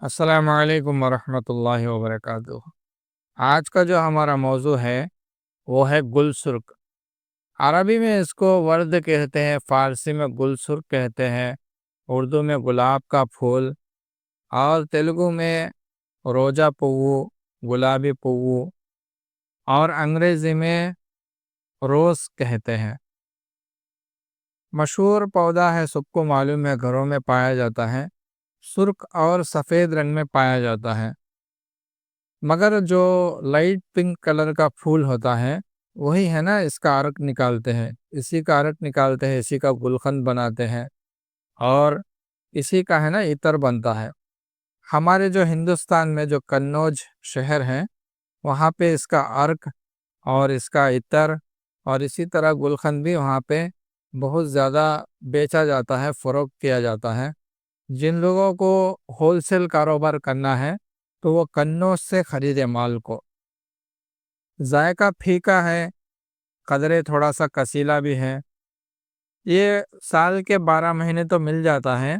السلام علیکم ورحمۃ اللہ وبرکاتہ۔ آج کا جو ہمارا موضوع ہے وہ ہے گل سرخ۔ عربی میں اس کو ورد کہتے ہیں، فارسی میں گل سرخ کہتے ہیں، اردو میں گلاب کا پھول، اور تیلگو میں روجا پوو، گلابی پوو، اور انگریزی میں روز کہتے ہیں۔ مشہور پودا ہے، سب کو معلوم ہے، گھروں میں پایا جاتا ہے، سرخ اور سفید رنگ میں پایا جاتا ہے، مگر جو لائٹ پنک کلر کا پھول ہوتا ہے وہی ہے نا، اس کا عرق نکالتے ہیں، اسی کا عرق نکالتے ہیں، اسی کا گلقند بناتے ہیں، اور اسی کا ہے نا عطر بنتا ہے۔ ہمارے جو ہندوستان میں جو قنوج شہر ہے وہاں پہ اس کا عرق اور اس کا عطر اور اسی طرح گلقند بھی وہاں پہ بہت زیادہ بیچا جاتا ہے، فروخت کیا جاتا ہے۔ جن لوگوں کو ہول سیل کاروبار کرنا ہے تو وہ قنوج سے خریدے مال کو۔ ذائقہ پھیکا ہے، قدرے تھوڑا سا کسیلا بھی ہے۔ یہ سال کے 12 مہینے تو مل جاتا ہے،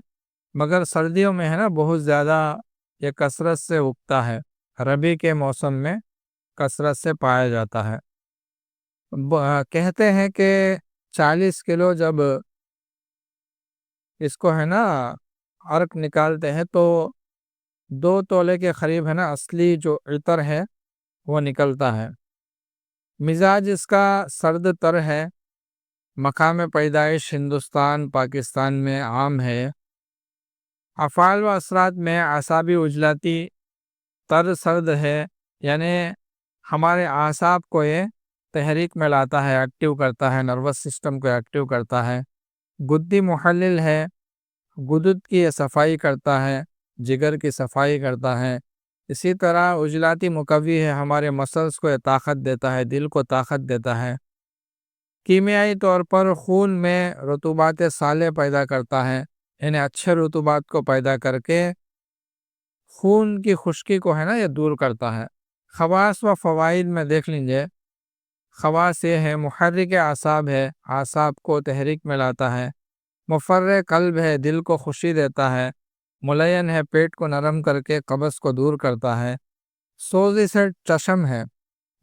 مگر سردیوں میں ہے نا بہت زیادہ یہ کثرت سے اگتا ہے، ربی کے موسم میں کثرت سے پایا جاتا ہے۔ کہتے ہیں کہ 40 کلو جب اس کو ہے نا عرق نکالتے ہیں تو 2 تولے کے قریب ہے نا اصلی جو عطر ہے وہ نکلتا ہے۔ مزاج اس کا سرد تر ہے، مقام پیدائش ہندوستان پاکستان میں عام ہے۔ افعال و اثرات میں اعصابی عجلاتی تر سرد ہے، یعنی ہمارے اعصاب کو یہ تحریک میں لاتا ہے، ایکٹیو کرتا ہے، نروس سسٹم کو ایکٹیو کرتا ہے۔ گدی محلل ہے، گدد کی صفائی کرتا ہے، جگر کی صفائی کرتا ہے۔ اسی طرح عجلاتی مقوی ہے، ہمارے مسلز کو طاقت دیتا ہے، دل کو طاقت دیتا ہے۔ کیمیائی طور پر خون میں رطوبات صالح پیدا کرتا ہے، یعنی اچھے رطوبات کو پیدا کر کے خون کی خشکی کو ہے نا یہ دور کرتا ہے۔ خواص و فوائد میں دیکھ لیجئے، خواص یہ ہے، محرک اعصاب ہے، اعصاب کو تحریک میں لاتا ہے، مفرح قلب ہے، دل کو خوشی دیتا ہے، ملین ہے، پیٹ کو نرم کر کے قبض کو دور کرتا ہے، سوزی سے چشم ہے،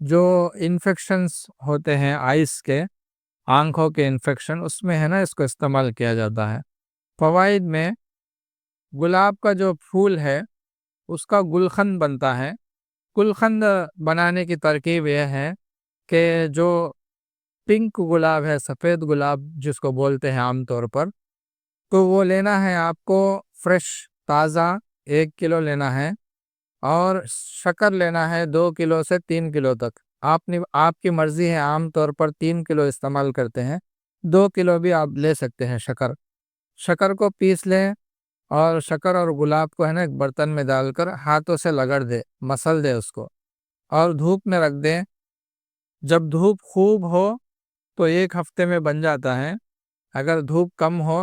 جو انفیکشنز ہوتے ہیں آئس کے، آنکھوں کے انفیکشن، اس میں ہے نا اس کو استعمال کیا جاتا ہے۔ فوائد میں گلاب کا جو پھول ہے اس کا گلقند بنتا ہے۔ گلقند بنانے کی ترکیب یہ ہے کہ جو پنک گلاب ہے، سفید گلاب جس کو بولتے ہیں عام طور پر، تو وہ لینا ہے آپ کو فریش، تازہ 1 کلو لینا ہے، اور شکر لینا ہے 2 کلو سے 3 کلو تک۔ آپ کی مرضی ہے، عام طور پر 3 کلو استعمال کرتے ہیں، 2 کلو بھی آپ لے سکتے ہیں۔ شکر کو پیس لیں، اور شکر اور گلاب کو ہے نا ایک برتن میں ڈال کر ہاتھوں سے لگڑ دے، مسل دے اس کو، اور دھوپ میں رکھ دیں۔ جب دھوپ خوب ہو تو 1 ہفتے میں بن جاتا ہے، اگر دھوپ کم ہو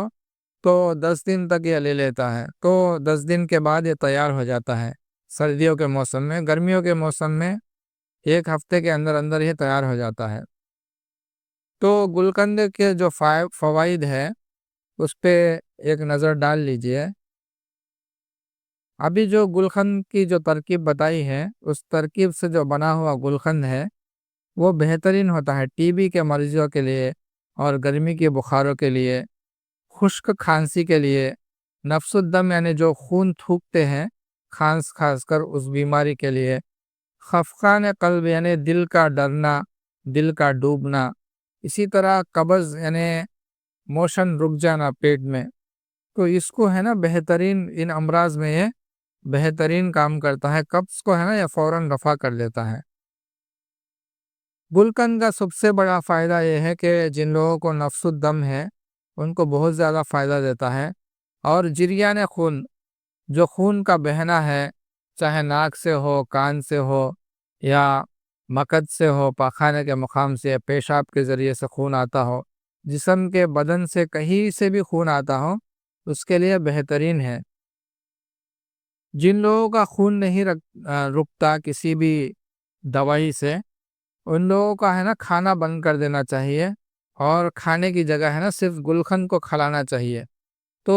تو 10 دن تک یہ لے لیتا ہے، تو 10 دن کے بعد یہ تیار ہو جاتا ہے۔ سردیوں کے موسم میں، گرمیوں کے موسم میں 1 ہفتے کے اندر اندر یہ تیار ہو جاتا ہے۔ تو گلقند کے جو فوائد ہے اس پہ ایک نظر ڈال لیجئے۔ ابھی جو گلقند کی جو ترکیب بتائی ہے، اس ترکیب سے جو بنا ہوا گلقند ہے وہ بہترین ہوتا ہے ٹی بی کے مریضوں کے لیے، اور گرمی کے بخاروں کے لیے، خشک کھانسی کے لیے، نفس الدم یعنی جو خون تھوکتے ہیں خاص کر اس بیماری کے لیے، خفقان قلب یعنی دل کا ڈرنا، دل کا ڈوبنا، اسی طرح قبض یعنی موشن رک جانا پیٹ میں، تو اس کو ہے نا بہترین، ان امراض میں یہ بہترین کام کرتا ہے، قبض کو ہے نا یہ فوراً رفع کر دیتا ہے۔ گلقند کا سب سے بڑا فائدہ یہ ہے کہ جن لوگوں کو نفس الدم ہے ان کو بہت زیادہ فائدہ دیتا ہے، اور جریان خون، جو خون کا بہنا ہے، چاہے ناک سے ہو، کان سے ہو، یا مقد سے ہو، پاخانے کے مقام سے، پیشاب کے ذریعے سے خون آتا ہو، جسم کے بدن سے کہیں سے بھی خون آتا ہو، اس کے لیے بہترین ہے۔ جن لوگوں کا خون نہیں رکتا کسی بھی دوائی سے، ان لوگوں کا ہے نا کھانا بند کر دینا چاہیے، اور کھانے کی جگہ ہے نا صرف گلقند کو کھلانا چاہیے، تو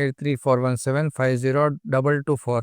8341750224।